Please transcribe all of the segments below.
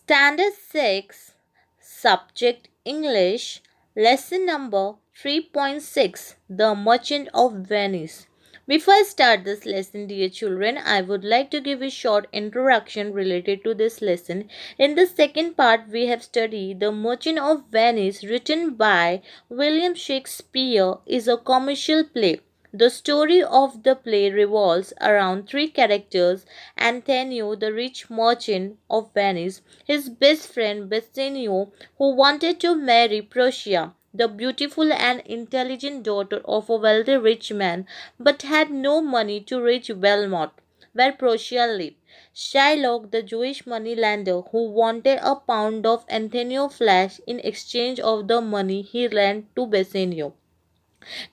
Standard 6, Subject English, Lesson number 3.6, The Merchant of Venice. Before I start this lesson, dear children, I would like to give a short introduction related to this lesson. In the second part, we have studied The Merchant of Venice, written by William Shakespeare, is a commercial play. The story of the play revolves around three characters: Antonio, the rich merchant of Venice, his best friend Bassanio, who wanted to marry Portia, the beautiful and intelligent daughter of a wealthy rich man, but had no money to reach Belmont, where Portia lived. Shylock, the Jewish moneylender, who wanted a pound of Antonio flesh in exchange of the money he lent to Bassanio.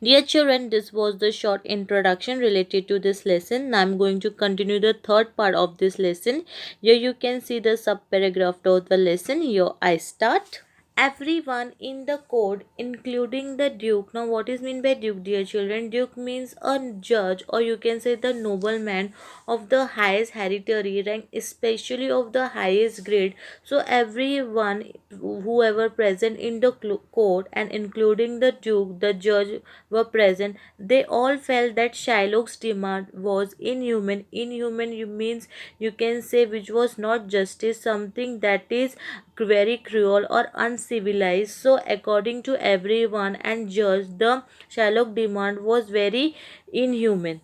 Dear children, this was the short introduction related to this lesson. Now I'm going to continue the third part of this lesson. Here you can see the subparagraph of the lesson. Here I start. Everyone in the court, including the duke. Now what is meant by duke, dear children? Duke means a judge, or you can say the nobleman of the highest hereditary rank, especially of the highest grade. So everyone, whoever present in the court, and including the duke, the judge, were present, they all felt that Shylock's demand was inhuman. Inhuman you means, you can say, which was not justice, something that is very cruel or uncivilized. So according to everyone and judge, the Shylock demand was very inhuman.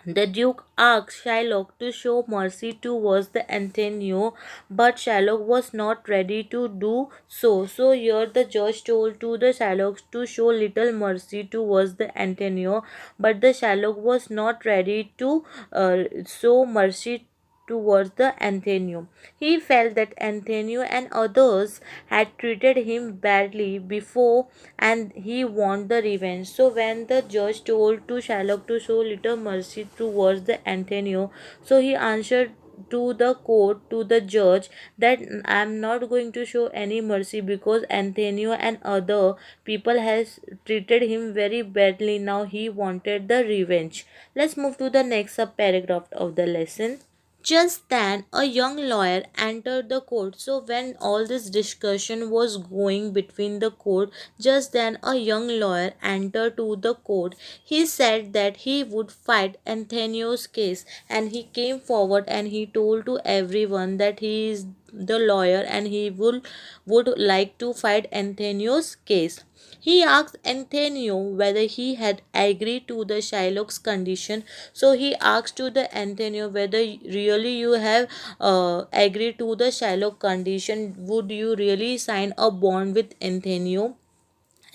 The Duke asked Shylock to show mercy towards the Antonio, but Shylock was not ready to do so. So here the judge told to the Shylock to show little mercy towards the Antonio, but the Shylock was not ready to show mercy towards the Antonio. He felt that Antonio and others had treated him badly before, and he wanted the revenge. So when the judge told to Shylock to show little mercy towards the Antonio, so he answered to the court, to the judge, that I am not going to show any mercy because Antonio and other people has treated him very badly. Now he wanted the revenge. Let's move to the next paragraph of the lesson. Just then, a young lawyer entered the court. So, when all this discussion was going between the court, just then a young lawyer entered to the court. He said that he would fight Antonio's case, and he came forward and he told to everyone that he is the lawyer and he would like to fight Antonio's case. He asked Antonio whether he had agreed to the Shylock's condition. So he asked to the Antonio whether really you have agreed to the Shylock condition. Would you really sign a bond with Antonio?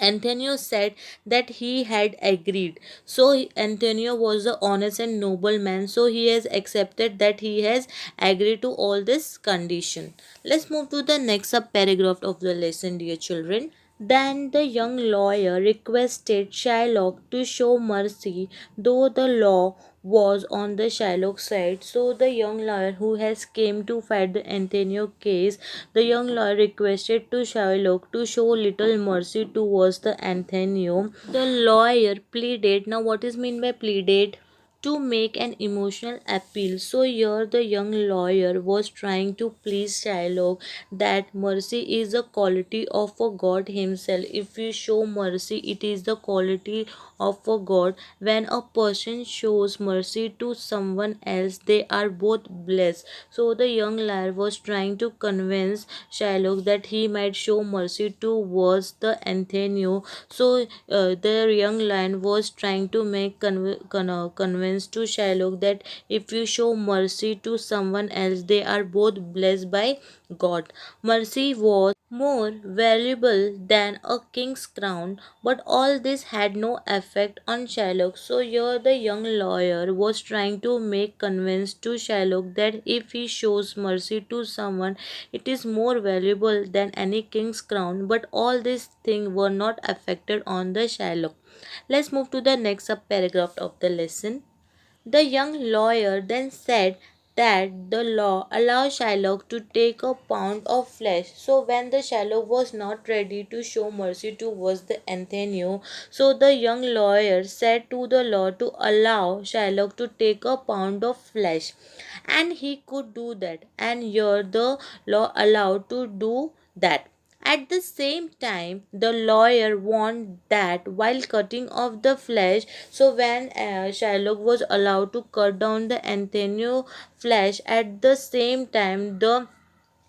Antonio said that he had agreed. So Antonio was a honest and noble man. So he has accepted that he has agreed to all this condition. Let's move to the next paragraph of the lesson, dear children. Then the young lawyer requested Shylock to show mercy, though the law was on the Shylock side. So the young lawyer who has came to fight the Antonio case, the young lawyer requested to Shylock to show little mercy towards the Antonio. The lawyer pleaded. Now what is meant by pleaded? To make an emotional appeal. So here the young lawyer was trying to please Shylock that mercy is a quality of a God himself. If you show mercy, it is the quality of a God. When a person shows mercy to someone else, they are both blessed. So the young lawyer was trying to convince Shylock that he might show mercy towards the Antonio. So the young lion was trying to make convince to Shylock that if you show mercy to someone else, they are both blessed by God. Mercy was more valuable than a king's crown, but all this had no effect on Shylock. So here the young lawyer was trying to make convince to Shylock that if he shows mercy to someone, it is more valuable than any king's crown, but all these things were not affected on the Shylock. Let's move to the next paragraph of the lesson. The young lawyer then said that the law allowed Shylock to take a pound of flesh. So when the Shylock was not ready to show mercy towards the Antonio, so the young lawyer said to the law to allow Shylock to take a pound of flesh, and he could do that, and here the law allowed to do that. At the same time, the lawyer warned that while cutting off the flesh, so when Shylock was allowed to cut down the Antonio flesh, at the same time the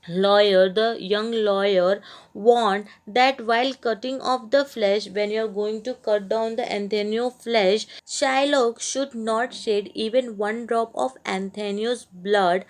young lawyer warned that while cutting off the flesh, when you're going to cut down the Antonio flesh, Shylock should not shed even one drop of Antonio's blood.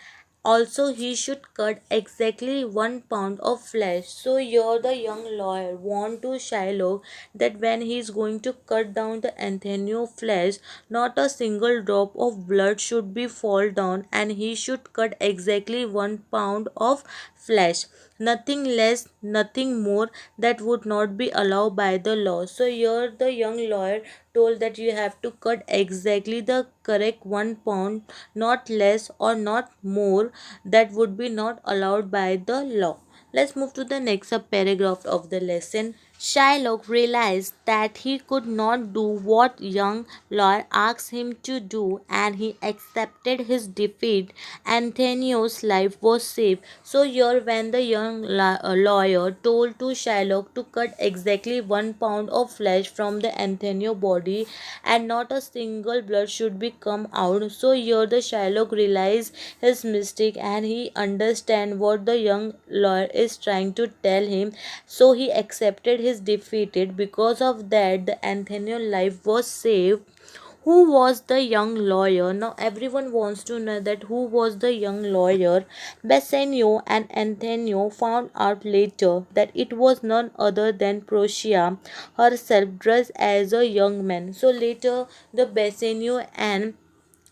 Also, he should cut exactly 1 pound of flesh. So here the young lawyer warned to Shylock that when he is going to cut down the Antonio flesh, not a single drop of blood should be fall down, and he should cut exactly 1 pound of flesh, nothing less, nothing more. That would not be allowed by the law. So here the young lawyer told that you have to cut exactly the correct 1 pound, not less or not more. That would be not allowed by the law. Let's move to the next paragraph of the lesson. Shylock realized that he could not do what young lawyer asked him to do, and he accepted his defeat. Antonio's life was saved. So here when the young lawyer told to Shylock to cut exactly 1 pound of flesh from the Antonio body, and not a single blood should be come out. So here the Shylock realized his mistake, and he understand what the young lawyer is trying to tell him. So he accepted his defeated. Because of that, the Antonio life was saved. Who was the young lawyer? Now everyone wants to know that who was the young lawyer. Bassanio and Antonio found out later that it was none other than Portia herself, dressed as a young man. So later the Bassanio and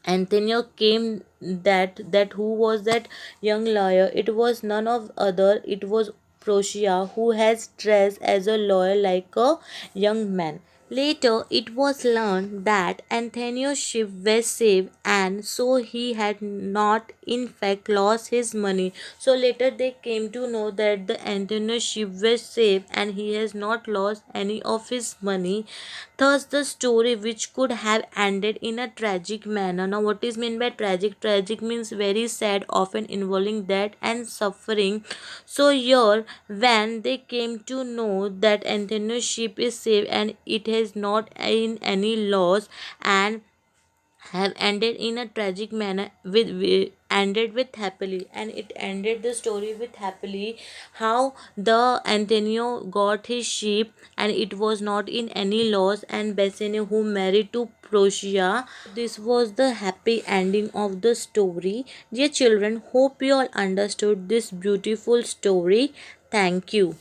Antonio came that who was that young lawyer? It was none of other. It was Portia, who has dressed as a lawyer like a young man. Later, it was learned that Antonio's ship was saved, and so he had not, in fact, lost his money. So later, they came to know that the Antonio's ship was saved, and he has not lost any of his money. Thus, the story, which could have ended in a tragic manner. Now, what is meant by tragic? Tragic means very sad, often involving death and suffering. So here, when they came to know that Antonio's ship is safe and it has not in any loss, and have ended in a tragic manner, ended with happily, and it ended the story with happily, how the Antonio got his ship and it was not in any loss, and Bassanio who married to Portia. This was the happy ending of the story. Dear children, hope you all understood this beautiful story. Thank you.